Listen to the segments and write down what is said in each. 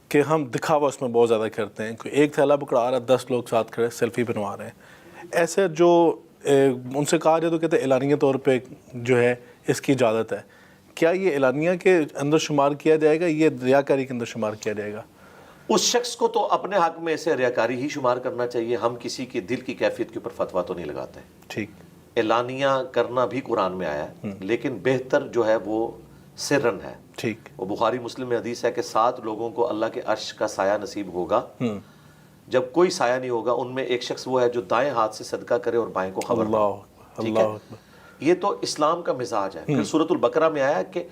کہ ہم دکھاوا اس میں بہت زیادہ کرتے ہیں. کوئی ایک تھیلا پکڑا رہا ہے, 10 لوگ ساتھ کھڑے سیلفی بنوا رہے ہیں. ایسے جو ان سے کہا جائے تو کہتے ہیں اعلانیہ طور پہ جو ہے اس کی اجازت ہے. کیا یہ اعلانیہ کے اندر شمار کیا جائے گا, یہ ریاکاری کے اندر شمار کیا جائے گا؟ اس شخص کو تو اپنے حق میں اسے ریاکاری ہی شمار کرنا چاہیے. ہم کسی کے دل کی کیفیت کے اوپر فتویٰ تو نہیں لگاتے. ٹھیک. اعلانیہ کرنا بھی قرآن میں آیا ہے, لیکن بہتر جو ہے وہ سرن ہے. ٹھیک. وہ بخاری مسلم میں حدیث ہے کہ 7 لوگوں کو اللہ کے عرش کا سایہ نصیب ہوگا. جب کوئی سایہ نہیں ہوگا, ان میں ایک شخص وہ ہے جو دائیں ہاتھ سے صدقہ کرے اور بائیں کو خبر دے. ٹھیک ہے, یہ تو اسلام کا مزاج ہے. پھر سورۃ البقرہ میں آیا کہ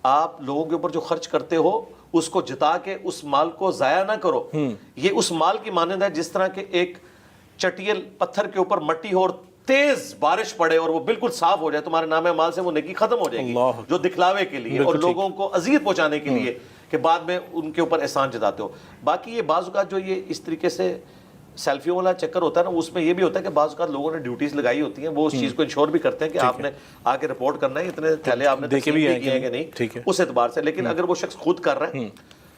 آپ لوگوں کے اوپر جو خرچ کرتے ہو اس کو جتا کے اس مال کو ضائع نہ کرو. یہ اس مال کی مانند ہے جس طرح کہ ایک چٹیل پتھر کے اوپر مٹی ہو اور تیز بارش پڑے اور وہ بالکل صاف ہو جائے, تمہارے نام مال سے وہ نیکی ختم ہو جائے گی, جو دکھلاوے کے لیے اور لوگوں کو اذیت پہنچانے کے لیے کہ بعد میں ان کے اوپر احسان جتاتے ہو. باقی یہ بعض اوقات جو یہ اس طریقے سے سیلفیوں والا چکر ہوتا ہے نا, اس میں یہ بھی ہوتا ہے کہ بعض اوقات لوگوں نے ڈیوٹیز لگائی ہوتی ہیں, وہ اس چیز کو انشور بھی کرتے ہیں کہ آپ نے آ کے رپورٹ کرنا ہے, اتنے تھیلے آپ نے تقسیم بھی کیے ہیں کہ نہیں, اس اعتبار سے. لیکن اگر وہ شخص خود کر رہا ہے,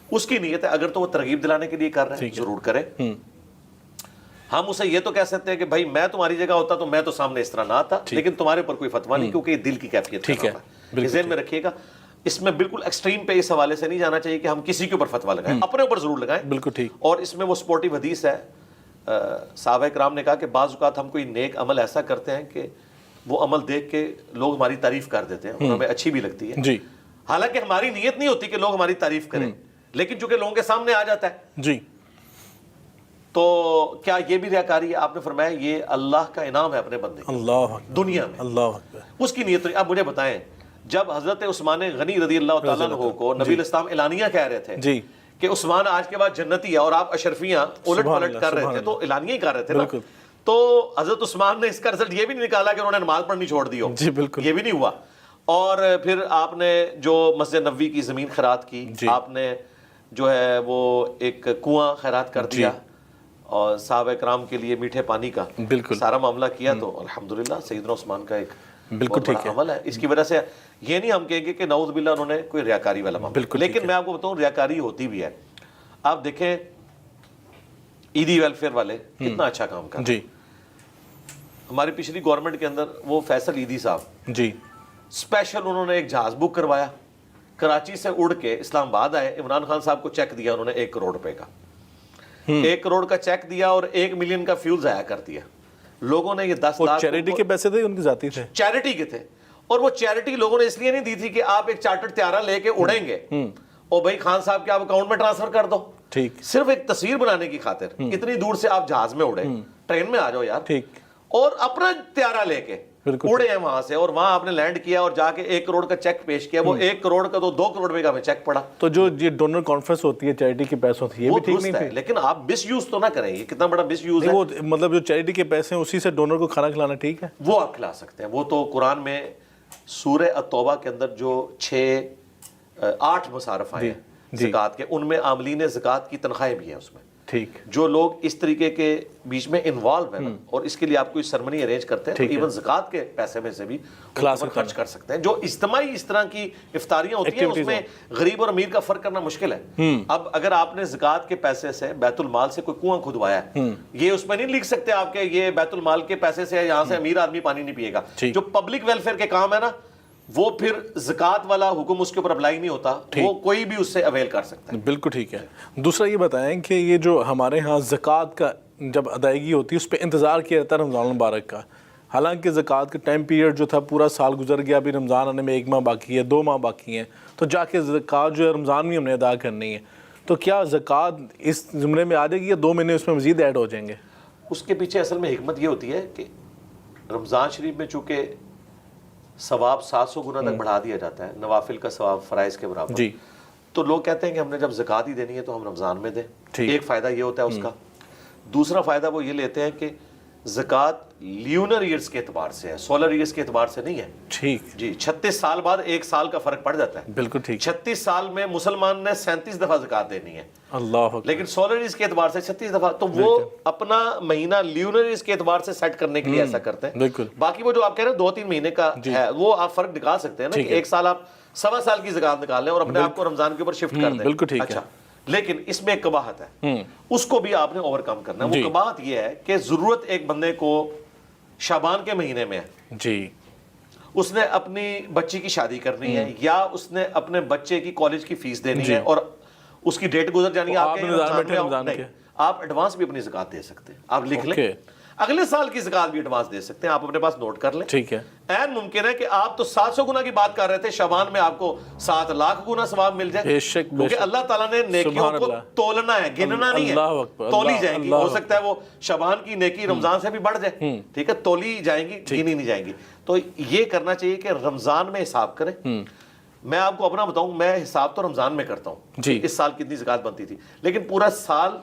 اس کی نیت ہے, اگر تو وہ ترغیب دلانے کے لیے کر رہے ہیں ضرور کرے. ہم اسے یہ تو کہہ سکتے ہیں کہ بھائی میں تمہاری جگہ ہوتا تو میں تو سامنے اس طرح نہ آتا, لیکن تمہارے پر کوئی فتویٰ نہیں, کیونکہ یہ دل کی کیفیت ہے. ذہن میں رکھیے گا, اس میں بالکل ایکسٹریم پہ اس حوالے سے نہیں جانا چاہیے کہ ہم کسی کے اوپر فتویٰ لگائیں, اپنے اوپر ضرور لگائیں. بالکل ٹھیک. اور اس میں وہ سپورٹیو حدیث ہے, صحابہ کرام نے کہا کہ بعض اوقات ہم کوئی نیک عمل ایسا کرتے ہیں کہ وہ عمل دیکھ کے لوگ ہماری تعریف کر دیتے ہیں اور ہمیں اچھی بھی لگتی ہے. جی. حالانکہ ہماری نیت نہیں ہوتی کہ لوگ ہماری تعریف کریں, لیکن چونکہ لوگوں کے سامنے آ جاتا ہے. جی. تو کیا یہ بھی ریاکاری ہے؟ آپ نے فرمایا یہ اللہ کا انعام ہے اپنے بندے, اللہ دنیا میں. اللہ اس کی نیت. اب مجھے بتائیں, جب حضرت عثمان غنی رضی اللہ تعالیٰ عنہ کو نبی علیہ السلام اعلانیہ کہہ رہے تھے جی کہ عثمان آج کے بعد جنتی ہے اور آپ اشرفیاں الٹ پلٹ کر رہے تھے, تو اعلانیہ ہی کر رہے تھے نا. تو حضرت عثمان نے اس کا رزلٹ یہ بھی نہیں نکالا کہ انہوں نے نماز پڑھنی چھوڑ دی ہو. جی بالکل, یہ بھی نہیں ہوا. اور پھر آپ نے جو مسجد نبوی کی زمین خیرات کی, آپ نے جو ہے وہ ایک کنواں خیرات کر دیا اور صحابہ کرام کے لیے میٹھے پانی کا سارا معاملہ کیا. تو الحمدللہ سیدنا عثمان کا ایک بالکل ٹھیک عمل ہے. اس کی وجہ سے یہ نہیں ہم کہیں گے کہ نعوذ باللہ انہوں نے کوئی ریاکاری والا معاملہ, لیکن میں آپ کو بتاؤں ریاکاری ہوتی بھی ہے. آپ دیکھیں عیدی ویلفیئر والے کتنا اچھا کام کر رہے ہیں. ہماری پچھلی گورنمنٹ کے اندر وہ فیصل عیدی صاحب جی اسپیشل انہوں نے ایک جہاز بک کروایا, کراچی سے اڑ کے اسلام آباد آئے, عمران خان صاحب کو چیک دیا انہوں نے 1 کروڑ روپے کا, 1 کروڑ کا چیک دیا اور 1 ملین کا فیول ضائع کر دیا. لوگوں نے یہ 10 لاکھ چیریٹی کے پیسے تھے, ان کے ذاتی تھے, چیریٹی کے تھے. اور وہ چیریٹی لوگوں نے اس لیے نہیں دی تھی کہ آپ ایک چارٹرڈ طیارہ لے کے اڑیں گے اور بھائی خان صاحب کے آپ اکاؤنٹ میں ٹرانسفر کر دو. ٹھیک. صرف ایک تصویر بنانے کی خاطر اتنی دور سے آپ جہاز میں اڑے, ٹرین میں آ جاؤ یار, ٹھیک, اور اپنا طیارہ لے کے اڑے ہیں وہاں سے, اور وہاں آپ نے لینڈ کیا اور جا کے 1 کروڑ کا چیک پیش کیا. وہ 1 کروڑ کا تو 2 کروڑ روپے کا ہمیں چیک پڑا. تو جو یہ ڈونر کانفرنس ہوتی ہے چیریٹی کے پیسوں سے, یہ بھی ٹھیک نہیں ہے, لیکن آپ مس یوز تو نہ کریں. یہ کتنا بڑا مس یوز ہے. وہ مطلب جو چیریٹی کے پیسے ہیں اسی سے ڈونر کو کھانا کھلانا ٹھیک ہے, وہ آپ کھلا سکتے ہیں. وہ تو قرآن میں سورہ التوبہ کے اندر جو 8 مصارف آئے ہیں زکوٰۃ کے, ان میں عاملین زکوٰۃ کی تنخواہیں بھی ہیں اس میں. ٹھیک. جو لوگ اس طریقے کے بیچ میں انوالو ہیں اور اس کے لیے آپ کوئی سرمنی ارینج کرتے ہیں, تو ایون زکوٰۃ کے پیسے میں سے بھی خرچ کر سکتے ہیں. جو اجتماعی اس طرح کی افطاریاں ہوتی ہیں اس میں غریب اور امیر کا فرق کرنا مشکل ہے. اب اگر آپ نے زکوٰۃ کے پیسے سے بیت المال سے کوئی کنواں کھدوایا ہے, یہ اس میں نہیں لکھ سکتے آپ کے یہ بیت المال کے پیسے سے, یہاں سے امیر آدمی پانی نہیں پیے گا. جو پبلک ویلفیئر کے کام ہے نا, وہ پھر زکوٰۃ والا حکم اس کے اوپر اپلائی نہیں ہوتا, وہ کوئی بھی اس سے اویل کر سکتا ہے. بالکل ٹھیک ہے. دوسرا یہ بتائیں کہ یہ جو ہمارے ہاں زکوٰۃ کا جب ادائیگی ہوتی ہے اس پہ انتظار کیا جاتا ہے رمضان المبارک کا, حالانکہ زکوٰۃ کا ٹائم پیریڈ جو تھا پورا سال گزر گیا, ابھی رمضان آنے میں 1 ماہ باقی ہے, 2 ماہ باقی ہیں, تو جا کے زکوٰۃ جو ہے رمضان میں ہم نے ادا کرنی ہے. تو کیا زکوٰۃ اس زمرے میں آ جائے گی یا 2 مہینے اس میں مزید ایڈ ہو جائیں گے؟ اس کے پیچھے اصل میں حکمت یہ ہوتی ہے کہ رمضان شریف میں چونکہ ثواب 700 گنا تک بڑھا دیا جاتا ہے, نوافل کا ثواب فرائض کے برابر. جی. تو لوگ کہتے ہیں کہ ہم نے جب زکوٰۃ ہی دینی ہے تو ہم رمضان میں دیں. ایک فائدہ یہ ہوتا ہے اس کا. دوسرا فائدہ وہ یہ لیتے ہیں کہ زکوٰۃ لیونر ایئرز کے اعتبار سے ہے, سولر ایئرز کے اعتبار سے نہیں ہے. ٹھیک. جی 36 سال بعد 1 سال کا فرق پڑ جاتا ہے. بالکل ٹھیک. 36 سال میں مسلمان نے 37 دفعہ زکوٰۃ دینی ہے. اللہ. لیکن سولر ایئرز کے اعتبار سے 36 دفعہ, تو وہ اپنا مہینہ لیونر ایئرز کے اعتبار سے سیٹ کرنے کے لیے ایسا کرتے ہیں. بالکل. باقی وہ جو آپ کہہ رہے ہیں 2-3 مہینے کا ہے, وہ آپ فرق نکال سکتے ہیں نا, کہ 1 سال آپ 1.25 سال کی زکوٰۃ نکال لیں اور اپنے آپ کو رمضان کے اوپر شفٹ کر دیں. بالکل ٹھیک. اچھا لیکن اس میں ایک قباحت ہے، اس کو بھی آپ نے اوور کم کرنا ہے۔ وہ قباحت یہ ہے کہ ضرورت ایک بندے کو شعبان کے مہینے میں ہے، جی، اس نے اپنی بچی کی شادی کرنی ہے، یا اس نے اپنے بچے کی کالج کی فیس دینی ہے، اور اس کی ڈیٹ گزر جانی ہے، آپ کے رمضان میں آپ ایڈوانس بھی اپنی زکات دے سکتے ہیں، آپ لکھ لیں، اگلے سال کی زکات بھی ایڈوانس دے سکتے ہیں، آپ اپنے پاس نوٹ کر لیں۔ ٹھیک ہے، این ممکن ہے کہ آپ تو 700 گنا کی بات کر رہے تھے، شعبان میں آپ کو 7 لاکھ گنا ثواب مل جائے، کیونکہ اللہ تعالیٰ نے نیکیوں کو تولنا ہے، گننا نہیں ہے، تولی جائیں گی۔ ہو سکتا ہے وہ شعبان کی نیکی رمضان سے بھی بڑھ جائے، ٹھیک ہے، تولی جائیں گی، گنی نہیں جائیں گی۔ تو یہ کرنا چاہیے کہ رمضان میں حساب کریں۔ میں آپ کو اپنا بتاؤں، میں حساب تو رمضان میں کرتا ہوں، اس سال کتنی زکات بنتی تھی، لیکن پورا سال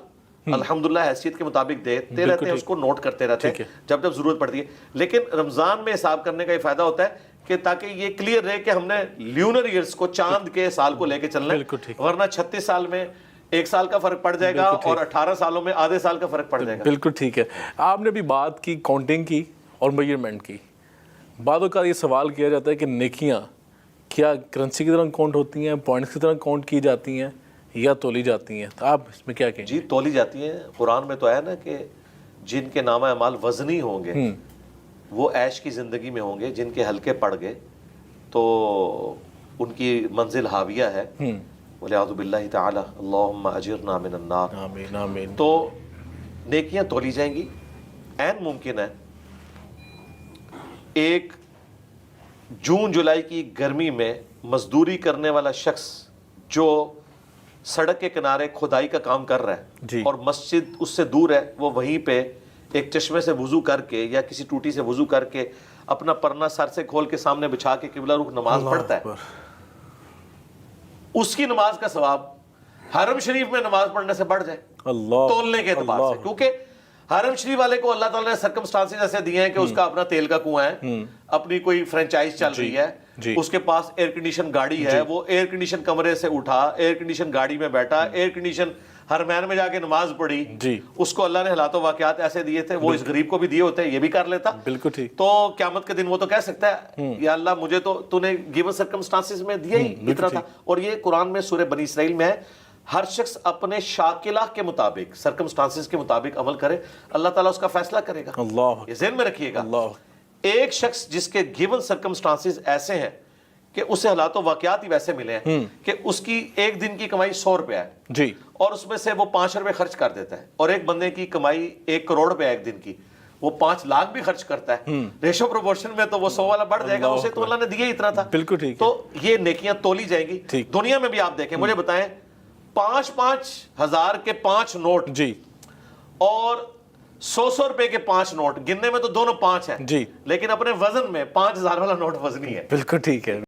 الحمدللہ حیثیت کے مطابق دیتے رہتے ہیں، اس کو نوٹ کرتے رہتے ہیں جب جب ضرورت پڑتی ہے۔ لیکن رمضان میں حساب کرنے کا یہ فائدہ ہوتا ہے کہ تاکہ یہ کلیئر رہے کہ ہم نے لیونر ایئرز کو، چاند کے سال کو لے کے چلنا ہے، ورنہ 36 سال میں 1 سال کا فرق پڑ جائے گا، اور 18 سالوں میں آدھے سال کا فرق پڑ جائے گا۔ بالکل ٹھیک ہے۔ آپ نے بھی بات کی کاؤنٹنگ کی اور میجرمنٹ کی، بعض اوقات یہ سوال کیا جاتا ہے کہ نیکیاں کیا کرنسی کی طرح کاؤنٹ ہوتی ہیں، پوائنٹس کی طرح کاؤنٹ کی جاتی ہیں، یا تولی جاتی ہیں؟ تو آپ اس میں کیا کہیں؟ جی، تولی جاتی ہیں۔ قرآن میں تو ہے نا کہ جن کے نامہ اعمال وزنی ہوں گے وہ عیش کی زندگی میں ہوں گے، جن کے ہلکے پڑ گئے تو ان کی منزل حاویہ ہے، وَلِعَوْذُ بِاللَّهِ تَعَالَى اللہم اجرنا من النار۔ آمین آمین۔ تو نیکیاں تولی جائیں گی۔ عین ممکن ہے ایک جون جولائی کی گرمی میں مزدوری کرنے والا شخص جو سڑک کے کنارے کھدائی کا کام کر رہا ہے اور مسجد اس سے دور ہے، وہ وہیں پہ ایک چشمے سے وضو کر کے یا کسی ٹوٹی سے وضو کر کے اپنا پرنا سر سے کھول کے سامنے بچھا کے قبلہ رخ نماز پڑھتا ہے، اس کی نماز کا ثواب حرم شریف میں نماز پڑھنے سے بڑھ جائے تولنے کے اعتبار سے، کیونکہ حرم شریف والے کو اللہ تعالیٰ نے سرکمسٹانسز ایسے دیے ہیں کہ اس کا اپنا تیل کا کنواں ہے، اپنی کوئی فرنچائز چل رہی ہے، اس کے پاس ایئر کنڈیشن گاڑی ہے، وہ ایئر کنڈیشن کمرے سے اٹھا، ایئر کنڈیشن گاڑی میں بیٹھا، ایئر کنڈیشن حرمین میں جا کے نماز پڑھی، اس کو اللہ نے حالات و واقعات ایسے دیے تھے، وہ اس غریب کو بھی دیے ہوتے ہیں، یہ بھی کر لیتا۔ بالکل ٹھیک۔ تو قیامت کے دن وہ تو کہہ سکتا ہے یا اللہ مجھے تو نے گیون سرکمسٹانسز میں دیا ہی اتنا تھا۔ اور یہ قرآن میں سورہ بنی اسرائیل میں ہے، ہر شخص اپنے شاکلہ کے مطابق، سرکمسٹانسز کے مطابق عمل کرے، اللہ تعالیٰ اس کا فیصلہ کرے گا۔ اللہ، یہ ذہن میں رکھیے گا۔ ایک شخص جس کے گیون سرکمسٹانسز ایسے ہیں کہ اسے حالات و واقعات ہی ویسے ملے ہیں کہ اس کی ایک دن کی کمائی 100 روپے ہے جی، اور اس میں سے وہ 5 روپے خرچ کر دیتا ہے، اور ایک بندے کی کمائی 1 کروڑ روپے ایک دن کی، وہ 5 لاکھ بھی خرچ کرتا ہے، ریشو پروپورشن میں تو وہ 100 والا بڑھ جائے گا، اسے تو اللہ نے دیا ہی اتنا تھا۔ بالکل ٹھیک۔ تو یہ نیکیاں تولی جائیں گی۔ دنیا میں بھی آپ دیکھیں، مجھے بتائیں 5-5 ہزار کے 5 نوٹ جی، اور 100 روپے کے 5 نوٹ، گننے میں تو دونوں 5 ہیں، جی، لیکن اپنے وزن میں 5000 والا نوٹ وزنی ہے۔ بالکل ٹھیک ہے۔